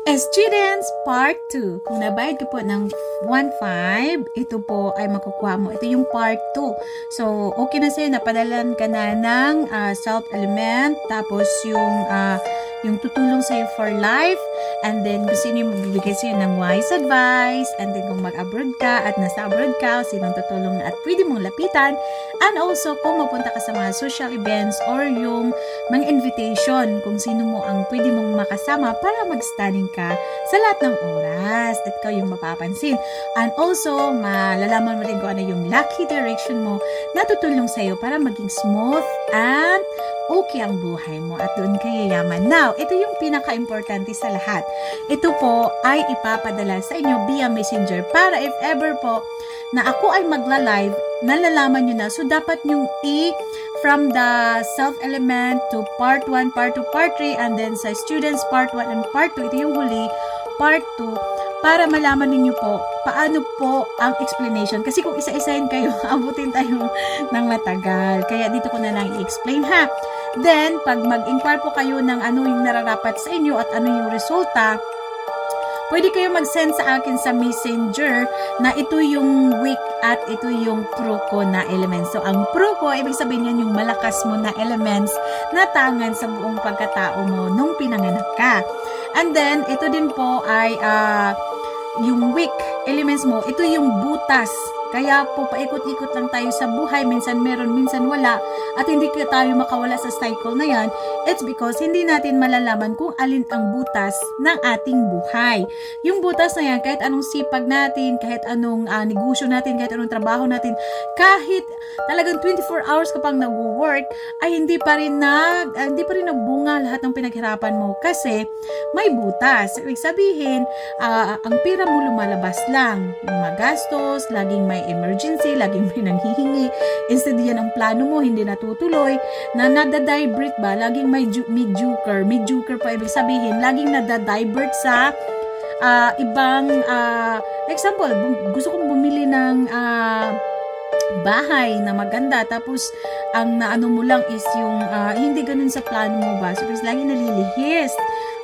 Students, Part 2. Kung nabayad ka po ng 1.5, ito po ay makukuha mo. Ito yung Part 2. So, okay na sa'yo, napadalan ka na ng self-element, tapos yung tutulong sa'yo for life, and then kung sino yung magbibigay sa'yo ng wise advice, and then kung mag-abroad ka at nasa abroad ka, sinong tutulong at pwede mong lapitan, and also kung mapunta ka sa mga social events or yung mga invitation, kung sino mo ang pwede mong makasama para mag-studying ka sa lahat ng oras at ikaw yung mapapansin. And also, malalaman mo rin kung ano yung lucky direction mo na tutulong sa'yo para maging smooth and okay ang buhay mo at doon ka yayaman. Now, ito yung pinaka-importante sa lahat. Ito po ay ipapadala sa inyo via messenger para if ever po na ako ay magla-live, nalalaman nyo na. So, dapat nyong from the self-element to part 1, part 2, part 3, and then sa students part 1 and part 2, ito yung huli, part 2, para malaman ninyo po paano po ang explanation. Kasi kung isa-isahin kayo, abutin tayo ng matagal. Kaya dito ko na lang i-explain ha. Then, pag mag-inquire po kayo ng ano yung nararapat sa inyo at ano yung resulta, pwede kayo mag-send sa akin sa messenger na ito yung weak at ito yung pro ko na elements. So, ang pro ko, ibig sabihin yan yung malakas mo na elements na tangan sa buong pagkatao mo nung pinanganak ka. And then, ito din po ay yung weak elements mo, ito yung butas. Kaya po, paikot-ikot lang tayo sa buhay. Minsan meron, minsan wala. At hindi tayo makawala sa cycle na yan. It's because hindi natin malalaman kung alin ang butas ng ating buhay. Yung butas na yan, kahit anong sipag natin, kahit anong negosyo natin, kahit anong trabaho natin, kahit talagang 24 hours ka pang nag-work, ay hindi pa rin nagbunga lahat ng pinaghirapan mo. Kasi may butas. Ibig sabihin, ang pira mo lumalabas lang. Magastos, laging may emergency, laging may nanghihingi. Instead yan ang plano mo, hindi natutuloy. Na nadadivert ba? Laging may mediocre. Mediocre pa ibig sabihin, laging nadadivert sa ibang, example, gusto kong bumili ng bahay na maganda, tapos ang naano mo lang is yung hindi ganun sa plano mo ba? So, laging nalilihis.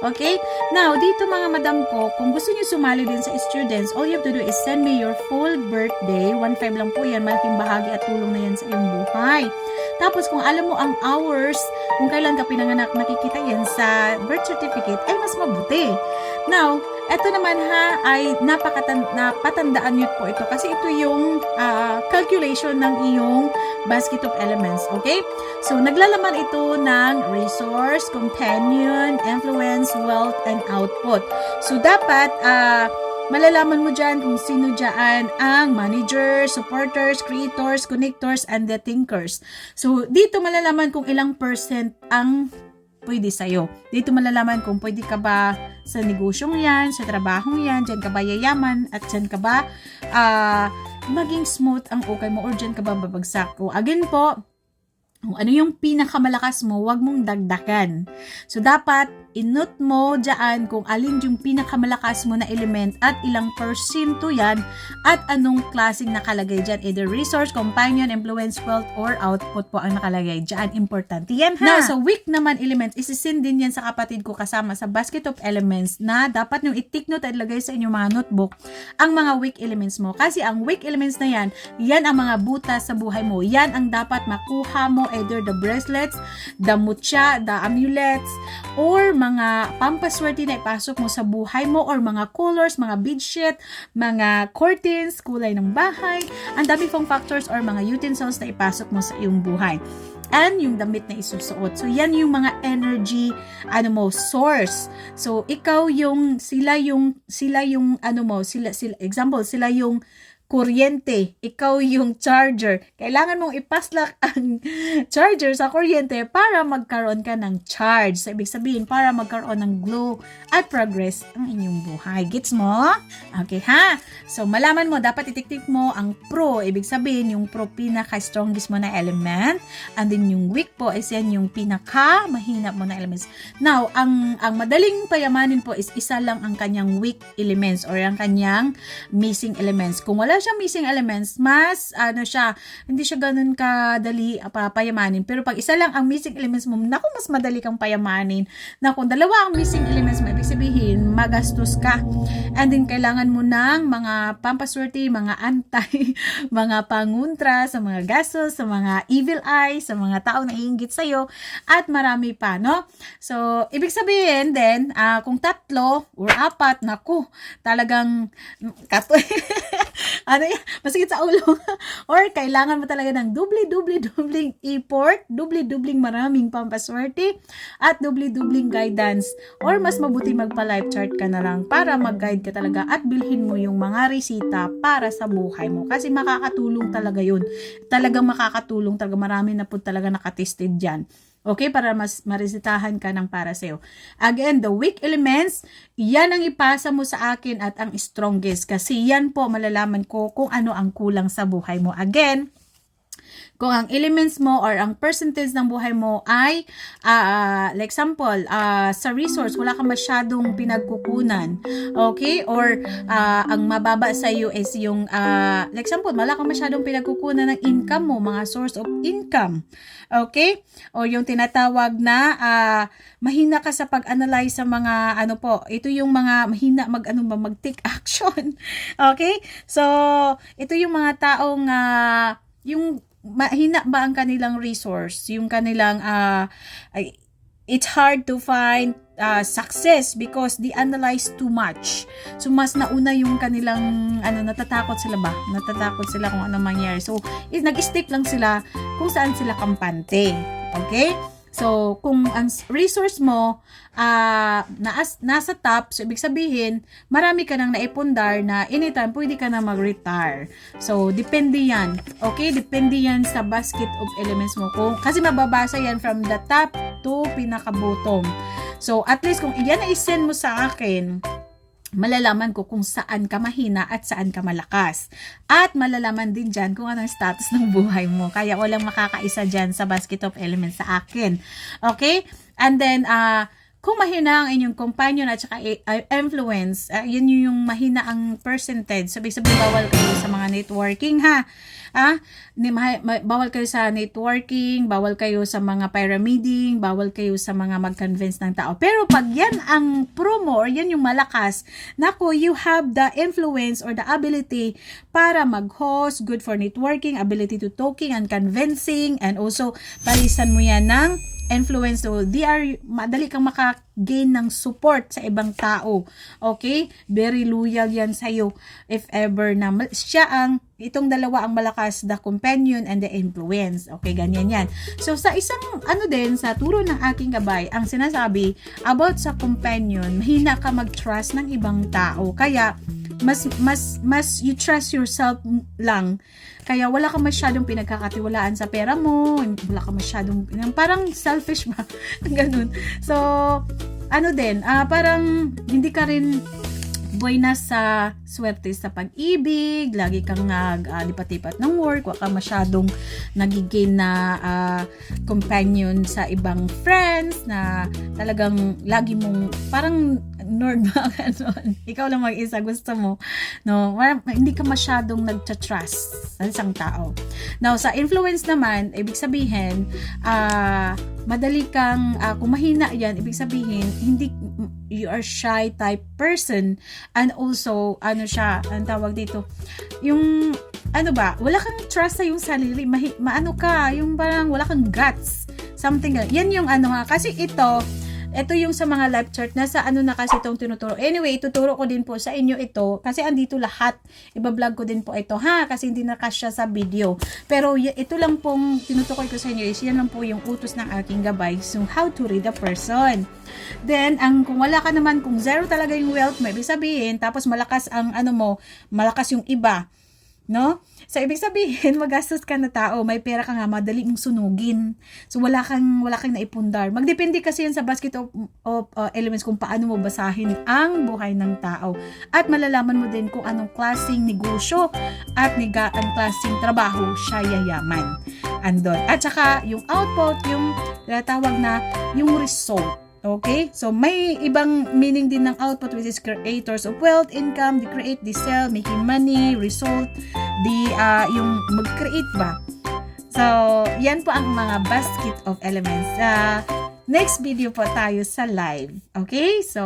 Okay? Now, dito mga madam ko, kung gusto niyo sumali din sa students, all you have to do is send me your full birthday. 1.5 lang po yan. Malaking bahagi at tulong na yan sa iyong buhay. Tapos, kung alam mo ang hours, kung kailan ka pinanganak, makikita yan sa birth certificate, ay mas mabuti. Now, eto naman ha, ay napatandaan niyo po ito kasi ito yung calculation ng iyong basket of elements. Okay? So, naglalaman ito ng resource, companion, influence, wealth, and output. So, dapat, malalaman mo dyan kung sino dyan ang managers, supporters, creators, connectors, and the thinkers. So, dito malalaman kung ilang percent ang pwede sa'yo. Dito malalaman kung pwede ka ba sa negosyong yan, sa trabahong yan, dyan ka ba yayaman, at dyan ka ba maging smooth ang okay mo, or dyan ka ba babagsak. O again po, kung ano yung pinakamalakas mo, wag mong dagdagan. So, dapat inut mo dyan kung alin yung pinakamalakas mo na element at ilang percento yan at anong klaseng nakalagay dyan. Either resource, companion, influence, wealth, or output po ang nakalagay dyan. Importante yan ha. Now, sa weak naman elements, isisend din yan sa kapatid ko kasama sa basket of elements na dapat nyo i-take note at ilagay sa inyong mga notebook ang mga weak elements mo. Kasi ang weak elements na yan, yan ang mga butas sa buhay mo. Yan ang dapat makuha mo, either the bracelets, the mutya, the amulets, or mga pampaswerte na ipasok mo sa buhay mo, or mga colors, mga bedsheet, mga curtains, kulay ng bahay, ang dami pong factors or mga utensils na ipasok mo sa iyong buhay. And yung damit na isusuot. So, yan yung mga energy, source. So, sila yung kuryente, ikaw yung charger. Kailangan mong ipaslak ang charger sa kuryente para magkaroon ka ng charge. So, ibig sabihin, para magkaroon ng glow at progress ang inyong buhay. Gets mo? Okay ha? So, malaman mo, dapat itiktik mo ang pro. Ibig sabihin, yung pro pinaka-strongest mo na element. And then, yung weak po is yan yung pinaka-mahina mo na elements. Now, ang madaling payamanin po is isa lang ang kanyang weak elements or ang kanyang missing elements. Kung wala siyang missing elements, mas ano siya, hindi siya ganun kadali payamanin. Pero pag isa lang ang missing elements mo, naku, mas madali kang payamanin. Naku, dalawa ang missing elements mo, ibig sabihin, magastos ka. And then, kailangan mo ng mga pampaswerte, mga antay, mga panguntra sa mga gastos, sa mga evil eye, sa mga tao na iinggit sa'yo, at marami pa, no? So, ibig sabihin din, kung 3 or 4, naku, talagang, ano yan, masakit sa ulo. Or, kailangan mo talaga ng dubling effort, dubling maraming pampaswerte, at dubling guidance. Or, mas mabuti magpa-life chart ka na lang para mag-guide ka talaga at bilhin mo yung mga resita para sa buhay mo. Kasi makakatulong talaga yun. Talagang makakatulong talaga. Marami na po talaga nakatested dyan. Okay, para mas maresitahan ka ng para sa'yo. Again, the weak elements, yan ang ipasa mo sa akin at ang strongest. Kasi yan po malalaman ko kung ano ang kulang sa buhay mo. Again, kung ang elements mo or ang percentage ng buhay mo ay, like example, sa resource, wala kang masyadong pinagkukunan. Okay? Or, ang mababa sa iyo is yung, like example, wala kang masyadong pinagkukunan ng income mo, mga source of income. Okay? O yung tinatawag na, mahina ka sa pag-analyze sa mga, ano po, ito yung mga mahina mag-take action. Okay? So, ito yung mga taong, yung mahina ba ang kanilang resource, yung kanilang it's hard to find success because they analyze too much. So mas nauna yung kanilang natatakot sila kung ano mangyari. So nag-stick lang sila kung saan sila kampante. Okay? So, kung ang resource mo nasa top, so ibig sabihin, marami ka nang naipundar na anytime pwede ka na mag-retire. So, depende yan. Okay? Depende yan sa basket of elements mo. Kasi mababasa yan from the top to pinaka-bottom. So, at least kung iyan na isend mo sa akin, malalaman ko kung saan ka mahina at saan ka malakas. At malalaman din dyan kung anong status ng buhay mo. Kaya walang makakaisa dyan sa basket of elements sa akin. Okay? And then, kung mahina ang inyong companion at saka influence, yun yung mahina ang percentage. Sabi bawal kayo sa mga networking, ha? Bawal kayo sa networking, bawal kayo sa mga pyramiding, bawal kayo sa mga mag-convince ng tao. Pero pag yan ang promo or yan yung malakas, naku, you have the influence or the ability para mag-host, good for networking, ability to talking and convincing, and also palisan mo yan ng influence. So, madali kang maka-gain ng support sa ibang tao. Okay? Very loyal yan sa'yo. If ever na itong dalawa ang malakas, the companion and the influence. Okay, ganyan yan. So, sa isang, sa turo ng aking gabay, ang sinasabi about sa companion, mahina ka mag-trust ng ibang tao. Kaya, mas you trust yourself lang. Kaya wala ka masyadong pinagkakatiwalaan sa pera mo, wala ka masyadong, parang selfish ba? Ganun. So, parang hindi ka rin buena sa swerte sa pag-ibig, lagi kang lipat-lipat ng work, wala ka masyadong nagiging na companion sa ibang friends na talagang lagi mong parang nerd ba ganun. Ikaw lang mag-isa gusto mo, no? Hindi ka masyadong nagcha-trust sa isang tao. Now, sa influence naman, ibig sabihin, madali kang, kung mahina yan, ibig sabihin, you are shy type person, and also, ang tawag dito, yung, wala kang trust sa yung sarili, yung parang wala kang guts, something, yan yung kasi ito yung sa mga life chart, nasa na kasi itong tinuturo. Anyway, ituturo ko din po sa inyo ito, kasi andito lahat, ibablog ko din po ito, kasi hindi na kasya sa video. Pero ito lang pong tinutukoy ko sa inyo, yan lang po yung utos ng aking gabay, so how to read a person. Then, kung wala ka naman, kung zero talaga yung wealth mo, ibig sabihin, tapos malakas ang malakas yung iba, no? So, ibig sabihin, magastos ka na tao, may pera ka nga, madali mong sunugin. So, wala kang naipundar. Magdepende kasi yan sa basket of elements kung paano mo basahin ang buhay ng tao. At malalaman mo din kung anong klaseng negosyo at ang klaseng trabaho siya yayaman. Andon. At saka, yung output, yung tinatawag na yung result. Okay? So, may ibang meaning din ng output, which is creators of wealth, income, they create, they sell, making money, result, yung mag-create ba. So, yan po ang mga basket of elements. Next video po tayo sa live. Okay? So,